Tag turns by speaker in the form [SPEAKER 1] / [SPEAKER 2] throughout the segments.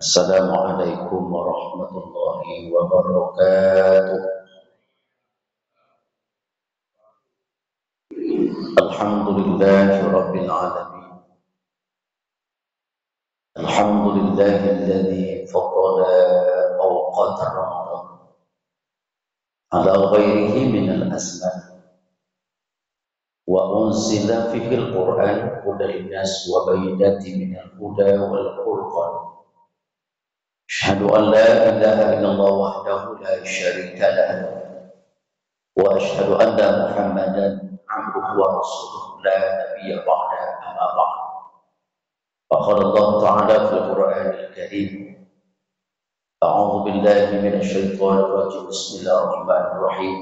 [SPEAKER 1] Assalamualaikum warahmatullahi wabarakatuh. Alhamdulillahi rabbil alamin. Alhamdulillahilladzi faddala awqat Ramadan ala ghairihi min al-azman wa unzila fihi al-Qur'an hudan linnas wa bayyinatin min al-huda wal furqan. Asyhadu an la ilaha illallah wahdahu la syarika lahu wa asyhadu anna Muhammadan abduhu wa rasuluhu la nabiyya ba'da amma ba'd. Faqala Allah Ta'ala fil Qur'anil Karim. A'udzu billahi minasyaitonir rajim. Bismillahirrahmanirrahim.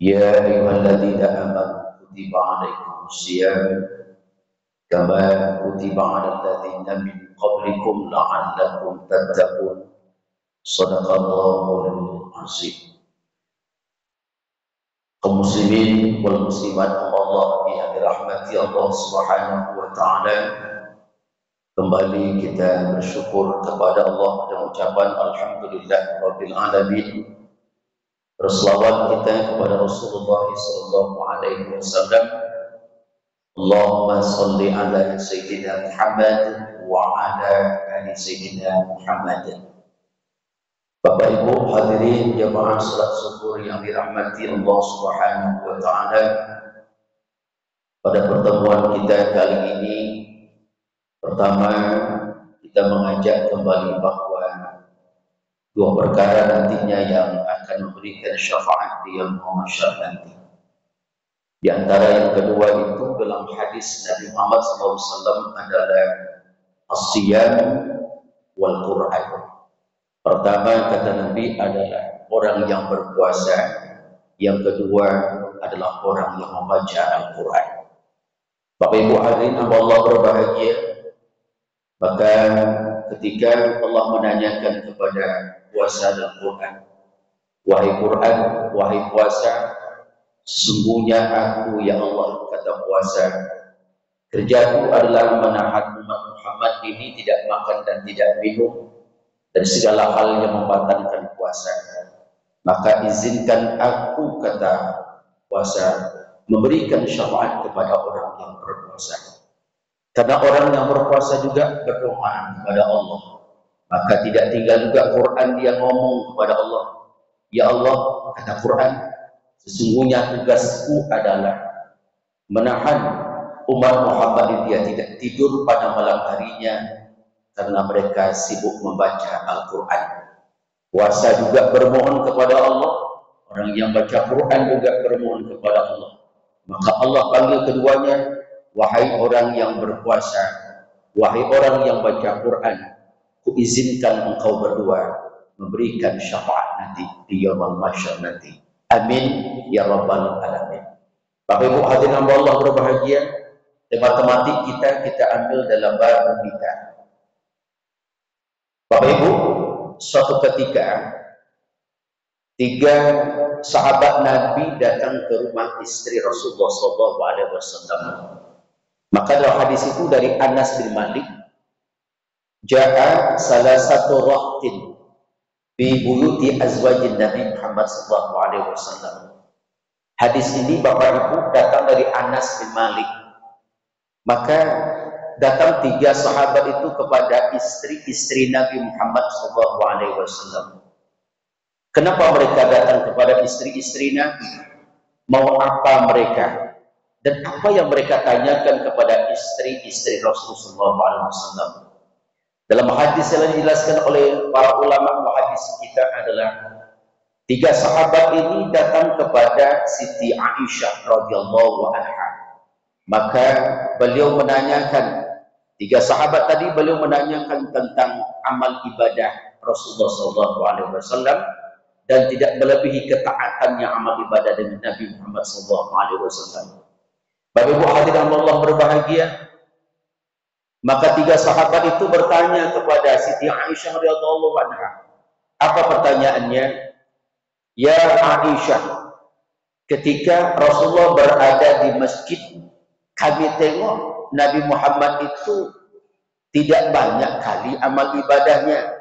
[SPEAKER 1] Ya ayyuhalladzina amanu kutiba 'alaikumus shiyam kama kutiba 'alal ladzina min qablikum la'allakum tattaqun. Shadaqallahul 'azim. Kaum muslimin wal muslimat Allah yang dirahmati Allah Subhanahu wa taala, kembali kita bersyukur kepada Allah dan ucapan alhamdulillah rabbil alamin. Berselawat kita kepada Rasulullah sallallahu alaihi wasallam. Allahumma shalli ala sayyidina Muhammad wa ala ali sayyidina Muhammad. Bapak Ibu hadirin jamaah salat zuhur yang dirahmati Allah Subhanahu wa taala. Pada pertemuan kita kali ini, pertama kita mengajak kembali bahwa dua perkara nantinya yang akan memberikan syafaat di yaumul mahsyar nanti. Di antara yang kedua itu dalam hadis Nabi Muhammad SAW adalah as-siyam wal Qur'an. Pertama kata Nabi adalah orang yang berpuasa, yang kedua adalah orang yang membaca Al-Quran. Bapak Ibu hadirin Allah berbahagia, maka ketika Allah menanyakan kepada puasa dan Quran, wahai Quran, wahai puasa, sesungguhnya aku ya Allah, kata puasa, kerjaku adalah menahan umat Muhammad ini tidak makan dan tidak minum dan segala hal yang membatalkan puasa. Maka izinkan aku, kata puasa, memberikan syafaat kepada orang yang berpuasa. Karena orang yang berpuasa juga berdoa kepada Allah. Maka tidak tinggal juga Quran dia ngomong kepada Allah. Ya Allah, kata Quran, sesungguhnya tugasku adalah menahan umat Muhammad dia tidak tidur pada malam harinya karena mereka sibuk membaca Al-Quran. Puasa juga bermohon kepada Allah. Orang yang baca Quran juga bermohon kepada Allah. Maka Allah panggil keduanya, wahai orang yang berpuasa, wahai orang yang baca Quran, kuizinkan engkau berdua memberikan syafaat nanti di yaumul mahsyar nanti. Amin ya rabbal alamin. Bapak Ibu hadirin Allah berbahagia, tema tematik kita ambil dalam bab nikah. Bapak Ibu, suatu ketika tiga sahabat Nabi datang ke rumah istri Rasulullah SAW. Maka dalam hadis itu dari Anas bin Malik, ja'a salah satu waqtin bi buyuti azwajin Nabi Muhammad SAW. Hadis ini Bapak Ibu datang dari Anas bin Malik. Maka datang tiga sahabat itu kepada istri-istri Nabi Muhammad SAW. Kenapa mereka datang kepada istri-istri Nabi? Mau apa mereka? Dan apa yang mereka tanyakan kepada istri-istri Rasulullah SAW? Dalam hadis yang dijelaskan oleh para ulama muhadis kita adalah tiga sahabat ini datang kepada Siti Aisyah radhiyallahu anha. Maka beliau menanyakan, tiga sahabat tadi beliau menanyakan tentang amal ibadah Rasulullah SAW dan tidak melebihi ketaatannya amal ibadah dengan Nabi Muhammad SAW. Bapak Ibu hadirin Allah berbahagia, maka tiga sahabat itu bertanya kepada Siti Aisyah radhiyallahu anha. Apa pertanyaannya? Ya Aisyah, ketika Rasulullah berada di masjid, kami tengok Nabi Muhammad itu tidak banyak kali amal ibadahnya.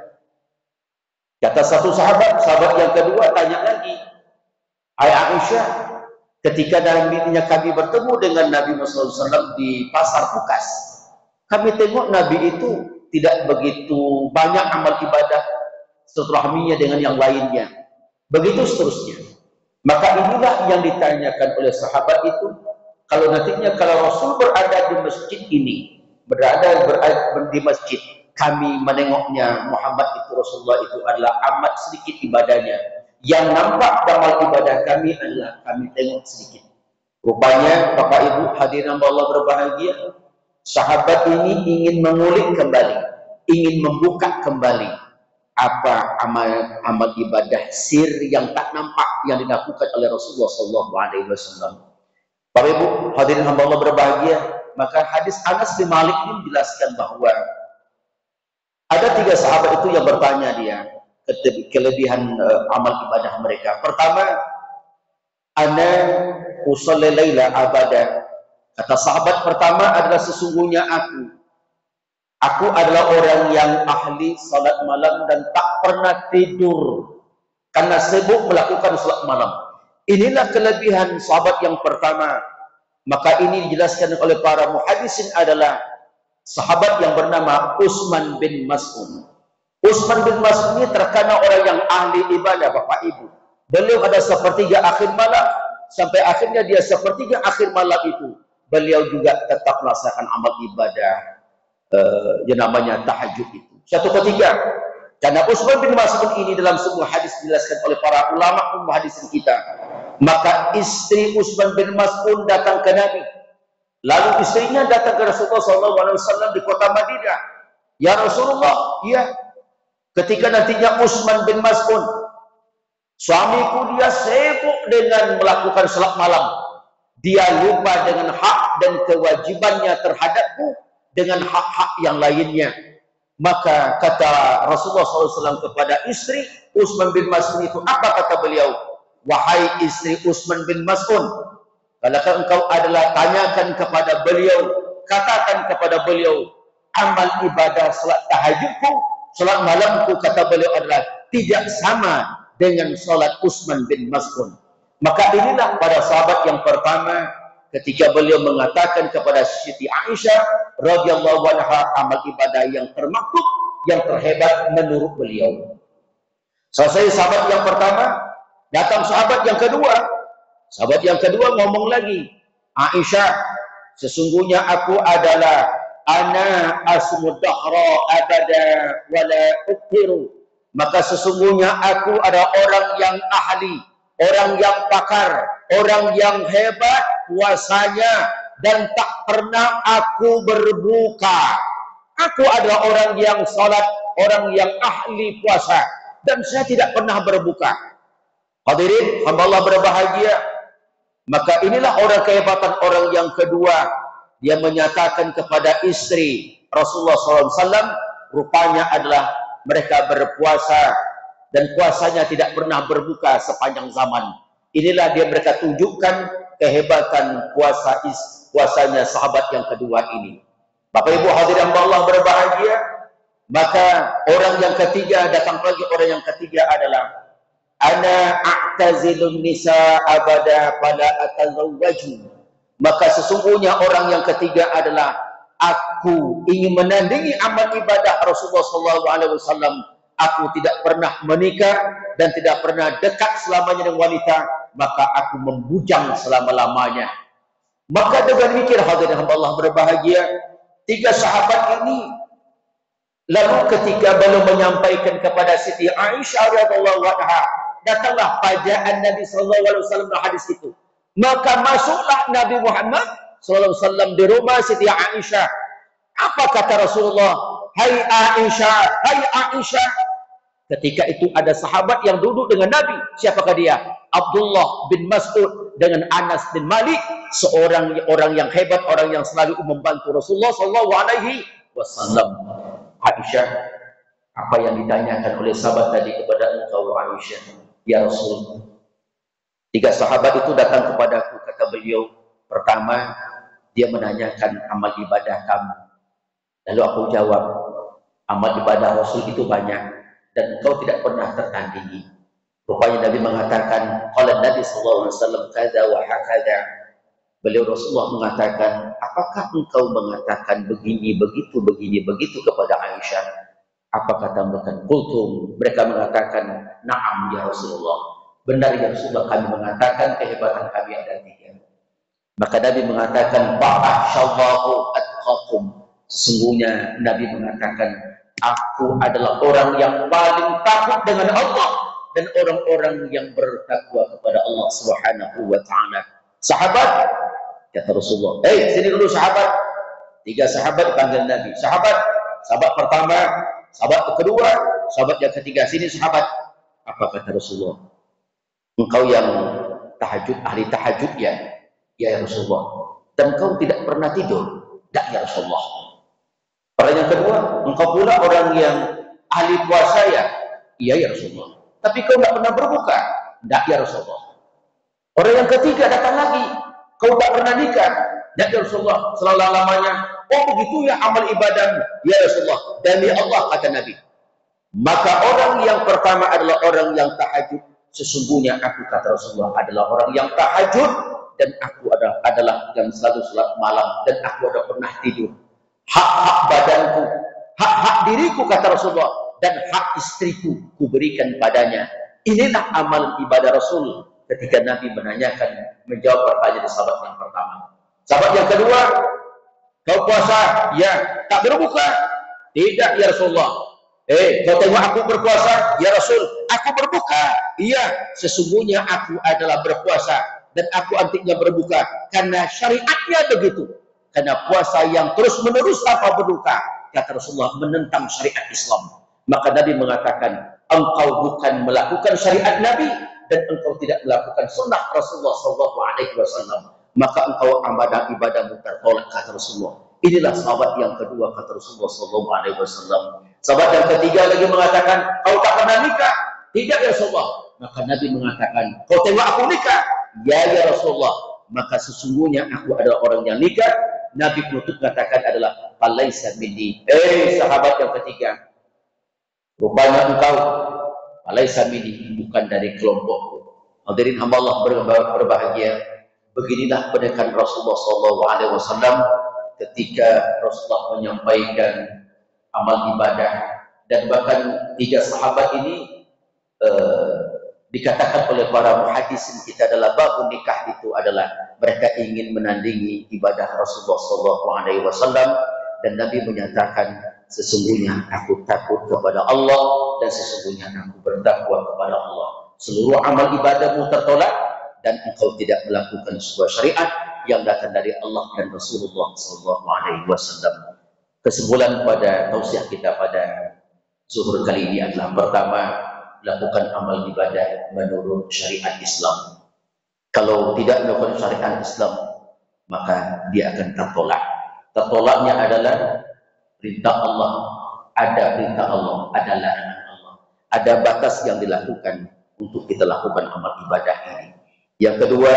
[SPEAKER 1] Kata satu sahabat, sahabat yang kedua tanya lagi, "Hai Aisyah, ketika kami bertemu dengan Nabi Muhammad SAW di pasar Bukas, kami tengok Nabi itu tidak begitu banyak amal ibadah silaturahminya dengan yang lainnya. Begitu seterusnya." Maka inilah yang ditanyakan oleh sahabat itu, kalau nantinya kalau Rasul berada di masjid ini, berada di masjid, kami menengoknya Muhammad itu, Rasulullah itu adalah amat sedikit ibadahnya. Yang nampak amal ibadah kami adalah kami tengok sedikit. Rupanya Bapak Ibu hadirin Allah berbahagia, sahabat ini ingin mengulik kembali, ingin membuka kembali apa amal ibadah sir yang tak nampak yang dilakukan oleh Rasulullah SAW. Bapak Ibu hadirin hamba Allah berbahagia, maka hadis Anas bin Malik ini menjelaskan bahwa ada 3 sahabat itu yang bertanya dia kelebihan amal ibadah mereka. Pertama, ana usolli laila abada. Kata sahabat pertama adalah sesungguhnya aku adalah orang yang ahli salat malam dan tak pernah tidur karena sibuk melakukan salat malam. Inilah kelebihan sahabat yang pertama. Maka ini dijelaskan oleh para muhaddisin adalah sahabat yang bernama Utsman bin Mas'ud. Utsman bin Mas'ud ini terkenal orang yang ahli ibadah, Bapak Ibu. Beliau ada sepertiga akhir malam, sampai akhirnya dia sepertiga akhir malam itu beliau juga tetap melaksanakan amal ibadah yang namanya tahajud itu. Satu ketiga, karena Utsman bin Mas'ud ini dalam sebuah hadis dijelaskan oleh para ulama muhaddisin kita, maka istri Utsman bin Mas'ud datang ke Nabi. Lalu istrinya datang ke Rasulullah SAW di kota Madinah. Ya Rasulullah, ya, ketika nantinya Utsman bin Mas'ud, suamiku dia sibuk dengan melakukan salat malam. Dia lupa dengan hak dan kewajibannya terhadapku dengan hak-hak yang lainnya. Maka kata Rasulullah SAW kepada istri Utsman bin Mas'ud itu, apa kata beliau? Wahai istri Utsman bin Mas'ud, kalau engkau adalah tanyakan kepada beliau, katakan kepada beliau, amal ibadah salat tahajudku, salat malamku, kata beliau adalah tidak sama dengan salat Utsman bin Mas'ud. Maka inilah pada sahabat yang pertama ketika beliau mengatakan kepada Siti Aisyah radhiyallahu anha amal ibadah yang termaktub, yang terhebat menurut beliau. Selesai sahabat yang pertama, datang sahabat yang kedua. Sahabat yang kedua ngomong lagi, Aisyah, sesungguhnya aku adalah ana asmud dahra abada wala uktiru. Maka sesungguhnya aku adalah orang yang ahli, orang yang pakar, orang yang hebat puasanya dan tak pernah aku berbuka. Aku adalah orang yang salat, orang yang ahli puasa dan saya tidak pernah berbuka. Hadirin hamba Allah berbahagia, maka inilah orang kehebatan orang yang kedua. Dia menyatakan kepada istri Rasulullah SAW, rupanya adalah mereka berpuasa dan puasanya tidak pernah berbuka sepanjang zaman. Inilah dia mereka tunjukkan kehebatan puasanya sahabat yang kedua ini. Bapak Ibu hadirin Allah berbahagia, maka orang yang ketiga, datang lagi orang yang ketiga adalah ana a'tazilun nisa abada fala atazawwaju. Maka sesungguhnya orang yang ketiga adalah aku ingin menandingi amal ibadah Rasulullah SAW. Aku tidak pernah menikah dan tidak pernah dekat selamanya dengan wanita, maka aku membujang selama-lamanya. Maka dengan demikian hadirin hamba Allah berbahagia, 3 sahabat ini lalu ketika belum menyampaikan kepada Siti Aisyah radhiyallahu anha, datanglah pajaan Nabi sallallahu alaihi wasallam dalam hadis itu. Maka masuklah Nabi Muhammad sallallahu alaihi wasallam di rumah Siti Aisyah. Apa kata Rasulullah? Hai Aisyah, hai Aisyah. Ketika itu ada sahabat yang duduk dengan Nabi. Siapakah dia? Abdullah bin Mas'ud dengan Anas bin Malik, seorang orang yang hebat, orang yang selalu membantu Rasulullah sallallahu alaihi wasallam. Aisyah, apa yang ditanyakan oleh sahabat tadi kepada engkau Aisyah? Ya Rasul, 3 sahabat itu datang kepadaku, kata beliau. Pertama, dia menanyakan amal ibadah kamu. Lalu aku jawab, amal ibadah Rasul itu banyak dan engkau tidak pernah tertandingi. Rupanya Nabi mengatakan, qala Nabi sallallahu alaihi wasallam kada wa hakada. Beliau Rasulullah mengatakan, apakah engkau mengatakan begini begitu kepada Aisyah? Apa kata mereka? Qultum, mereka mengatakan, na'am ya Rasulullah. Benar ya Rasulullah, kami mengatakan kehebatan kami ada tiga. Maka Nabi mengatakan, ba'asyallahu atqakum. Sesungguhnya Nabi mengatakan, aku adalah orang yang paling takut dengan Allah dan orang-orang yang bertakwa kepada Allah Subhanahu wa taala. Sahabat, kata Rasulullah, sini dulu sahabat. 3 sahabat dipanggil Nabi. Sahabat pertama, sahabat kedua, sahabat yang ketiga. Sini sahabat. Apa kata Rasulullah? Engkau yang tahajud, ahli tahajud ya? Ya Rasulullah. Dan engkau tidak pernah tidur? Tak ya Rasulullah. Orang yang kedua, engkau pula orang yang ahli puasa ya? Iya ya Rasulullah. Tapi kau tidak pernah berbuka? Tak ya Rasulullah. Orang yang ketiga datang lagi, kau tak pernah nikah? Tak ya Rasulullah. Selama-lamanya. Oh begitu ya amal ibadahmu? Ya Rasulullah. Demi Allah kata Nabi. Maka orang yang pertama adalah orang yang tahajud. Sesungguhnya aku kata Rasulullah adalah orang yang tahajud dan aku adalah yang selalu salat malam dan aku ada pernah tidur. Hak-hak badanku, hak-hak diriku kata Rasulullah dan hak istriku kuberikan padanya. Inilah amal ibadah Rasul ketika Nabi menjawab pertanyaan sahabat yang pertama. Sahabat yang kedua, kau puasa? Ya. Tak berbuka? Tidak ya Rasulullah. Kau tengok aku berpuasa? Ya Rasul, aku berbuka. Iya, sesungguhnya aku adalah berpuasa dan aku antiknya berbuka karena syariatnya begitu. Karena puasa yang terus menerus tanpa berbuka, kata Rasulullah, menentang syariat Islam. Maka Nabi mengatakan, engkau bukan melakukan syariat Nabi dan engkau tidak melakukan sunnah Rasulullah SAW, maka engkau ibadahmu tertolak, kata Rasulullah. Inilah sahabat yang kedua, kata Rasulullah SAW. Sahabat yang ketiga lagi mengatakan, kau tak pernah nikah? Tidak ya Rasulullah. Maka Nabi mengatakan, kau tengok aku nikah? Ya Rasulullah. Maka sesungguhnya aku adalah orang yang nikah. Nabi penutup mengatakan adalah falaisa minni. Sahabat yang ketiga, rupanya engkau falaisa minni, bukan dari kelompokku. Hadirin hamba Allah berbahagia. Beginilah pendekatan Rasulullah SAW ketika Rasulullah menyampaikan amal ibadah, dan bahkan 3 sahabat ini dikatakan oleh para muhaddisin kita adalah bab nikah itu adalah mereka ingin menandingi ibadah Rasulullah SAW, dan Nabi menyatakan sesungguhnya aku takut kepada Allah dan sesungguhnya aku bertakwa kepada Allah. Seluruh amal ibadahmu tertolak dan engkau tidak melakukan sebuah syariat yang datang dari Allah dan Rasulullah SAW. Kesimpulan pada tausiah kita pada zuhur kali ini adalah pertama, lakukan amal ibadah menurut syariat Islam. Kalau tidak melakukan syariat Islam, maka dia akan tertolak. Tertolaknya adalah perintah Allah, ada perintah Allah, ada larangan Allah, ada batas yang dilakukan untuk kita lakukan amal ibadah ini. Yang kedua,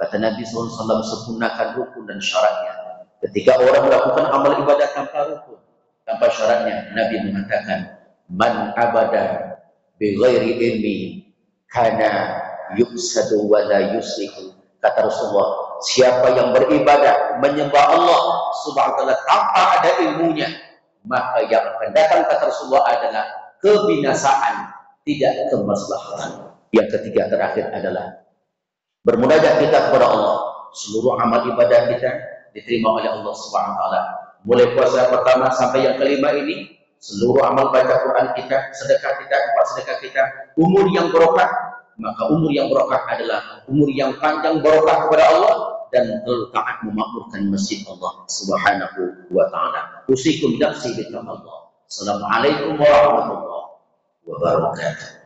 [SPEAKER 1] kata Nabi SAW, sempurnakan rukun dan syaratnya. Ketika orang melakukan amal ibadah tanpa rukun, tanpa syaratnya, Nabi mengatakan, man abada bi ghairi ilmi kana yufsadu wa la yuslihu. Kata Rasulullah, siapa yang beribadah menyembah Allah Subhanahu wa taala tanpa ada ilmunya, maka yang akan datang, kata Rasulullah, adalah kebinasaan, tidak kemaslahatan. Yang ketiga terakhir adalah bermunajat kita kepada Allah. Seluruh amal ibadah kita diterima oleh Allah Subhanahu wa taala. Mulai puasa pertama sampai yang kelima ini, seluruh amal baca Quran kita, sedekah kita, infak sedekah kita, umur yang barokah. Maka umur yang barokah adalah umur yang panjang barokah kepada Allah dan terlalu taat memakmurkan masjid Allah Subhanahu wa taala. Usikum nafsi bi taqwa. Assalamualaikum warahmatullahi wabarakatuh.